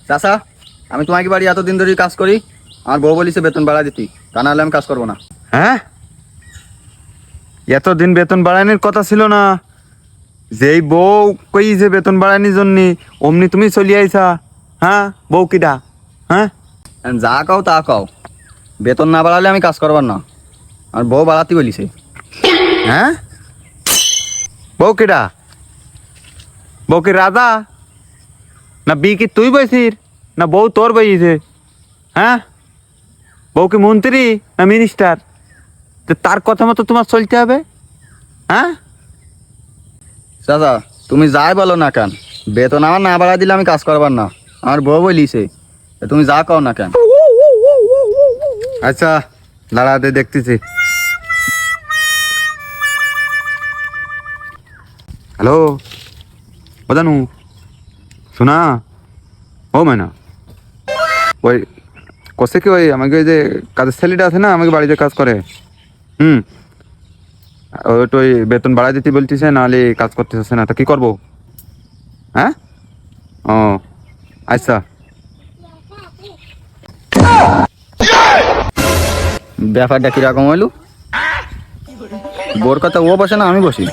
চাচা, আমি তোমাকে বাড়ি এতদিন ধরে কাজ করি, আমার বউ বলিছে বেতন বাড়া দিতি, তা নাহলে আমি কাজ করবো না। হ্যাঁ, এতদিন বেতন বাড়ানোর কথা ছিল না। যেই বউ কই যে বেতন বাড়ানোর জন্য অমনি তুমি চলি আইসা। হ্যাঁ, বউ কিডা? হ্যাঁ, যা কাও তা কাও, বেতন না বাড়ালে আমি কাজ করবার না। আর বউ বাড়াতে বলিছে। হ্যাঁ, বউ কিডা? বউ কি রাজা না? বি কি তুই বইছিস না বউ তোর বইছে? হ্যাঁ, বউ কি মন্ত্রী না মিনিস্টার? তার কথা মতো তোমার চলতে হবে। হ্যাঁ, চাচা, তুমি যাই বলো না কেন, বেতন আমার না বাড়া দিলে আমি কাজ করবার না। আমার বউ বলিছে, তুমি যা কাও না কেন। আচ্ছা দাঁড়াতে দেখতেছি। হ্যালো, ও জানু, শোনা। ও মায়না, ওই কষে কি ওই আমাকে ওই যে কাজের ছেলেটা আছে না, আমাকে বাড়িতে কাজ করে। ওই তো ওই বেতন বাড়াই দিতে বলতেছে, নাহলে কাজ করতেছে না। তা কি করবো? হ্যাঁ, ও আচ্ছা। ব্যাপারটা কিরকম হইলো? বোর কথা ও বসে না আমি বসি।